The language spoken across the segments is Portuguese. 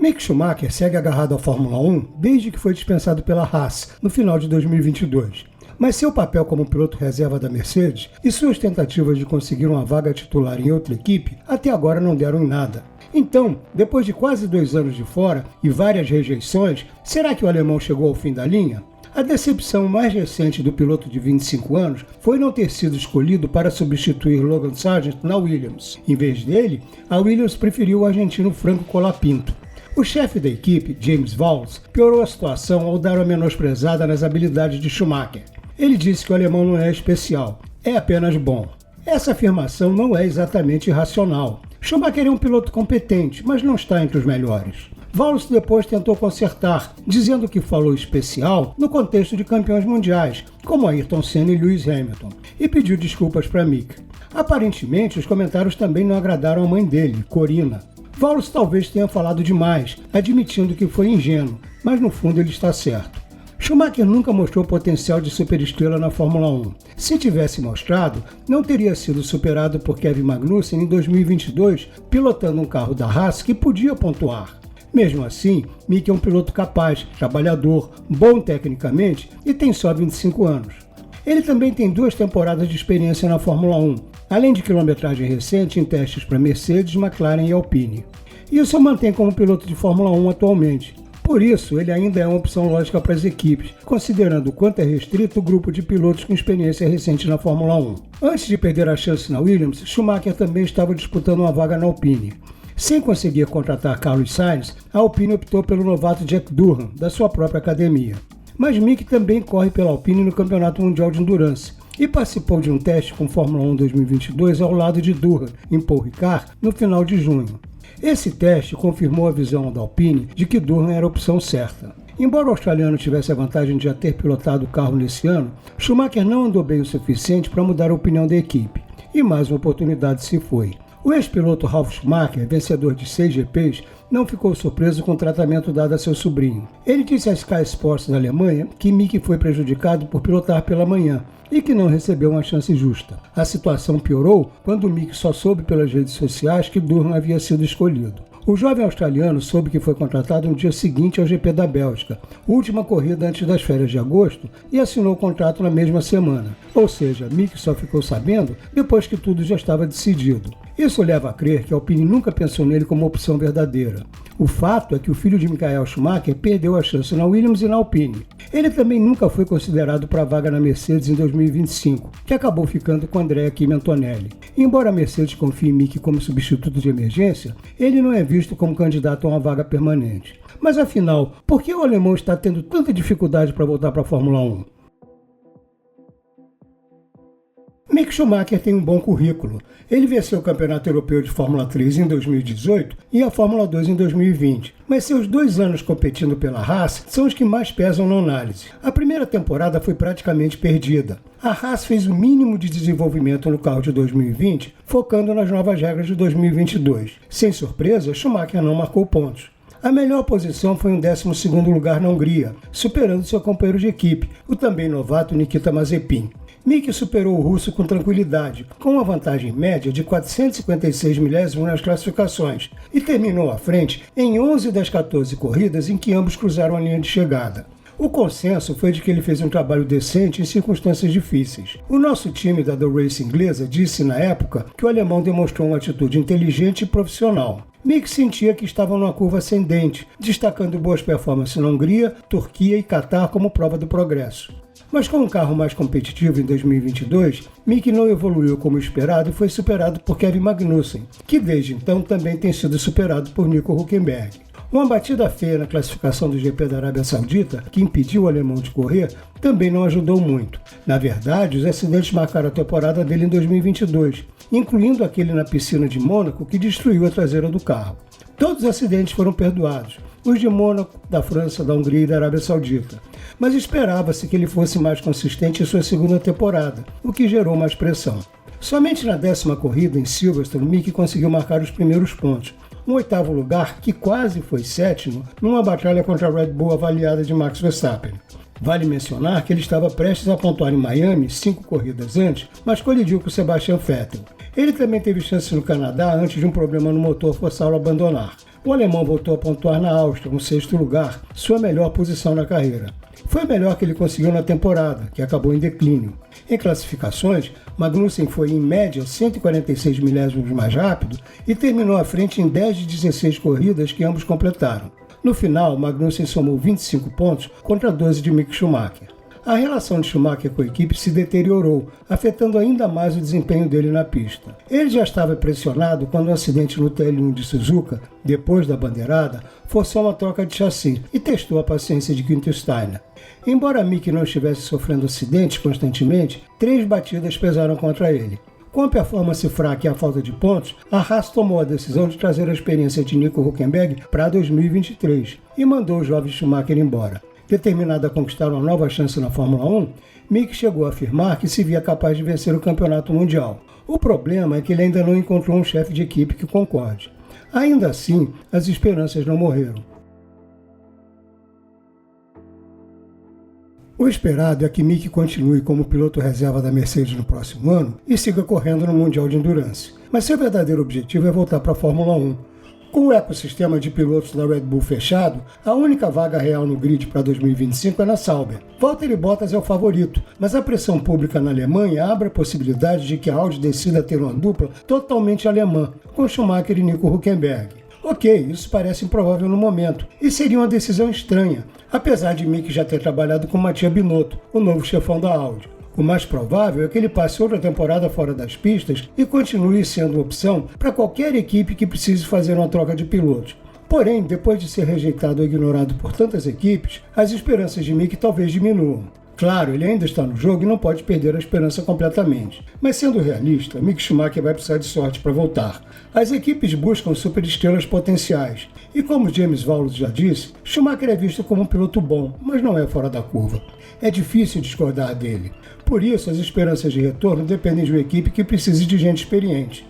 Mick Schumacher segue agarrado à Fórmula 1 desde que foi dispensado pela Haas, no final de 2022. Mas seu papel como piloto reserva da Mercedes e suas tentativas de conseguir uma vaga titular em outra equipe até agora não deram em nada. Então, depois de quase 2 anos de fora e várias rejeições, será que o alemão chegou ao fim da linha? A decepção mais recente do piloto de 25 anos foi não ter sido escolhido para substituir Logan Sargent na Williams. Em vez dele, a Williams preferiu o argentino Franco Colapinto. O chefe da equipe, James Vowles, piorou a situação ao dar uma menosprezada nas habilidades de Schumacher. Ele disse que o alemão não é especial, é apenas bom. Essa afirmação não é exatamente irracional. Schumacher é um piloto competente, mas não está entre os melhores. Vowles depois tentou consertar, dizendo que falou especial no contexto de campeões mundiais, como Ayrton Senna e Lewis Hamilton, e pediu desculpas para Mick. Aparentemente, os comentários também não agradaram a mãe dele, Corina. Vowles talvez tenha falado demais, admitindo que foi ingênuo, mas no fundo ele está certo. Schumacher nunca mostrou potencial de superestrela na Fórmula 1. Se tivesse mostrado, não teria sido superado por Kevin Magnussen em 2022, pilotando um carro da Haas que podia pontuar. Mesmo assim, Mick é um piloto capaz, trabalhador, bom tecnicamente e tem só 25 anos. Ele também tem 2 temporadas de experiência na Fórmula 1, além de quilometragem recente em testes para Mercedes, McLaren e Alpine. Isso o mantém como piloto de Fórmula 1 atualmente. Por isso, ele ainda é uma opção lógica para as equipes, considerando o quanto é restrito o grupo de pilotos com experiência recente na Fórmula 1. Antes de perder a chance na Williams, Schumacher também estava disputando uma vaga na Alpine. Sem conseguir contratar Carlos Sainz, a Alpine optou pelo novato Jack Durham, da sua própria academia. Mas Mick também corre pela Alpine no Campeonato Mundial de Endurance e participou de um teste com Fórmula 1 2022 ao lado de Durham, em Paul Ricard, no final de junho. Esse teste confirmou a visão da Alpine de que Durham era a opção certa. Embora o australiano tivesse a vantagem de já ter pilotado o carro nesse ano, Schumacher não andou bem o suficiente para mudar a opinião da equipe, e mais uma oportunidade se foi. O ex-piloto Ralf Schumacher, vencedor de 6 GPs, não ficou surpreso com o tratamento dado a seu sobrinho. Ele disse à Sky Sports da Alemanha que Mick foi prejudicado por pilotar pela manhã e que não recebeu uma chance justa. A situação piorou quando Mick só soube pelas redes sociais que Durham havia sido escolhido. O jovem australiano soube que foi contratado no dia seguinte ao GP da Bélgica, última corrida antes das férias de agosto, e assinou o contrato na mesma semana. Ou seja, Mick só ficou sabendo depois que tudo já estava decidido. Isso leva a crer que a Alpine nunca pensou nele como opção verdadeira. O fato é que o filho de Michael Schumacher perdeu a chance na Williams e na Alpine. Ele também nunca foi considerado para a vaga na Mercedes em 2025, que acabou ficando com Andrea Kimi Antonelli. Embora a Mercedes confie em Mick como substituto de emergência, ele não é visto como candidato a uma vaga permanente. Mas afinal, por que o alemão está tendo tanta dificuldade para voltar para a Fórmula 1? Mick Schumacher tem um bom currículo. Ele venceu o Campeonato Europeu de Fórmula 3 em 2018 e a Fórmula 2 em 2020, mas seus 2 anos competindo pela Haas são os que mais pesam na análise. A primeira temporada foi praticamente perdida. A Haas fez o mínimo de desenvolvimento no carro de 2020, focando nas novas regras de 2022. Sem surpresa, Schumacher não marcou pontos. A melhor posição foi um 12º lugar na Hungria, superando seu companheiro de equipe, o também novato Nikita Mazepin. Mick superou o russo com tranquilidade, com uma vantagem média de 456 milésimos nas classificações, e terminou à frente em 11 das 14 corridas em que ambos cruzaram a linha de chegada. O consenso foi de que ele fez um trabalho decente em circunstâncias difíceis. O nosso time da The Race inglesa disse na época que o alemão demonstrou uma atitude inteligente e profissional. Mick sentia que estava numa curva ascendente, destacando boas performances na Hungria, Turquia e Catar como prova do progresso. Mas com um carro mais competitivo em 2022, Mick não evoluiu como esperado e foi superado por Kevin Magnussen, que desde então também tem sido superado por Nico Hülkenberg. Uma batida feia na classificação do GP da Arábia Saudita, que impediu o alemão de correr, também não ajudou muito. Na verdade, os acidentes marcaram a temporada dele em 2022, incluindo aquele na piscina de Mônaco que destruiu a traseira do carro. Todos os acidentes foram perdoados, os de Mônaco, da França, da Hungria e da Arábia Saudita. Mas esperava-se que ele fosse mais consistente em sua segunda temporada, o que gerou mais pressão. Somente na 10ª corrida, em Silverstone, Mick conseguiu marcar os primeiros pontos, um 8º lugar que quase foi 7º numa batalha contra a Red Bull avaliada de Max Verstappen. Vale mencionar que ele estava prestes a pontuar em Miami 5 corridas antes, mas colidiu com Sebastian Vettel. Ele também teve chance no Canadá antes de um problema no motor forçá-lo a abandonar. o alemão voltou a pontuar na Áustria, no 6º lugar, sua melhor posição na carreira. Foi a melhor que ele conseguiu na temporada, que acabou em declínio. Em classificações, Magnussen foi em média 146 milésimos mais rápido e terminou à frente em 10 de 16 corridas que ambos completaram. No final, Magnussen somou 25 pontos contra 12 de Mick Schumacher. A relação de Schumacher com a equipe se deteriorou, afetando ainda mais o desempenho dele na pista. Ele já estava pressionado quando um acidente no TL1 de Suzuka, depois da bandeirada, forçou uma troca de chassi e testou a paciência de Günther Steiner. Embora Mick não estivesse sofrendo acidentes constantemente, 3 batidas pesaram contra ele. Com a performance fraca e a falta de pontos, a Haas tomou a decisão de trazer a experiência de Nico Hülkenberg para 2023 e mandou o jovem Schumacher embora. Determinado a conquistar uma nova chance na Fórmula 1, Mick chegou a afirmar que se via capaz de vencer o campeonato mundial. O problema é que ele ainda não encontrou um chefe de equipe que concorde. Ainda assim, as esperanças não morreram. O esperado é que Mick continue como piloto reserva da Mercedes no próximo ano e siga correndo no Mundial de Endurance. Mas seu verdadeiro objetivo é voltar para a Fórmula 1. Com o ecossistema de pilotos da Red Bull fechado, a única vaga real no grid para 2025 é na Sauber. Valtteri Bottas é o favorito, mas a pressão pública na Alemanha abre a possibilidade de que a Audi decida ter uma dupla totalmente alemã, com Schumacher e Nico Hülkenberg. Ok, isso parece improvável no momento, e seria uma decisão estranha, apesar de Mick já ter trabalhado com Mattia Binotto, o novo chefão da Audi. O mais provável é que ele passe outra temporada fora das pistas e continue sendo opção para qualquer equipe que precise fazer uma troca de pilotos. Porém, depois de ser rejeitado ou ignorado por tantas equipes, as esperanças de Mick talvez diminuam. Claro, ele ainda está no jogo e não pode perder a esperança completamente. Mas sendo realista, Mick Schumacher vai precisar de sorte para voltar. As equipes buscam superestrelas potenciais. E como James Vowles já disse, Schumacher é visto como um piloto bom, mas não é fora da curva. É difícil discordar dele. Por isso, as esperanças de retorno dependem de uma equipe que precise de gente experiente.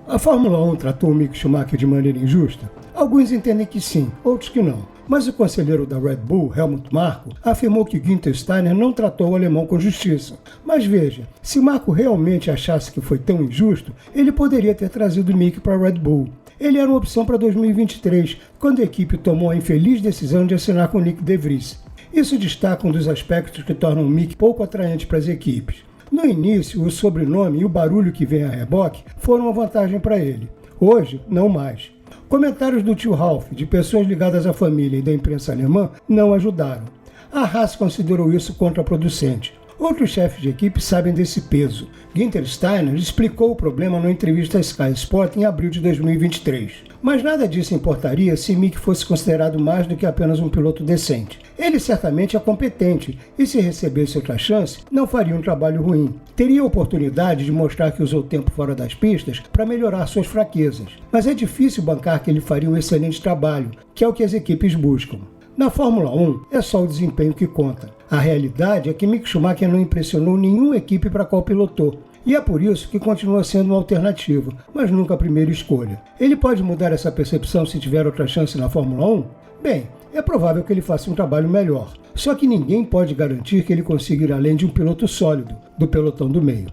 A Fórmula 1 tratou o Mick Schumacher de maneira injusta? Alguns entendem que sim, outros que não. Mas o conselheiro da Red Bull, Helmut Marko, afirmou que Günther Steiner não tratou o alemão com justiça. Mas veja, se Marko realmente achasse que foi tão injusto, ele poderia ter trazido Mick para a Red Bull. Ele era uma opção para 2023, quando a equipe tomou a infeliz decisão de assinar com Nick De Vries. Isso destaca um dos aspectos que tornam o Mick pouco atraente para as equipes. No início, o sobrenome e o barulho que vem a reboque foram uma vantagem para ele. Hoje, não mais. Comentários do tio Ralf, de pessoas ligadas à família e da imprensa alemã, não ajudaram. A Haas considerou isso contraproducente. Outros chefes de equipe sabem desse peso. Günther Steiner explicou o problema numa entrevista à Sky Sport em abril de 2023. Mas nada disso importaria se Mick fosse considerado mais do que apenas um piloto decente. Ele certamente é competente e, se recebesse outra chance, não faria um trabalho ruim. Teria a oportunidade de mostrar que usou tempo fora das pistas para melhorar suas fraquezas. Mas é difícil bancar que ele faria um excelente trabalho, que é o que as equipes buscam. Na Fórmula 1, é só o desempenho que conta. A realidade é que Mick Schumacher não impressionou nenhuma equipe para a qual pilotou. E é por isso que continua sendo uma alternativa, mas nunca a primeira escolha. Ele pode mudar essa percepção se tiver outra chance na Fórmula 1? Bem, é provável que ele faça um trabalho melhor. Só que ninguém pode garantir que ele consiga ir além de um piloto sólido, do pelotão do meio.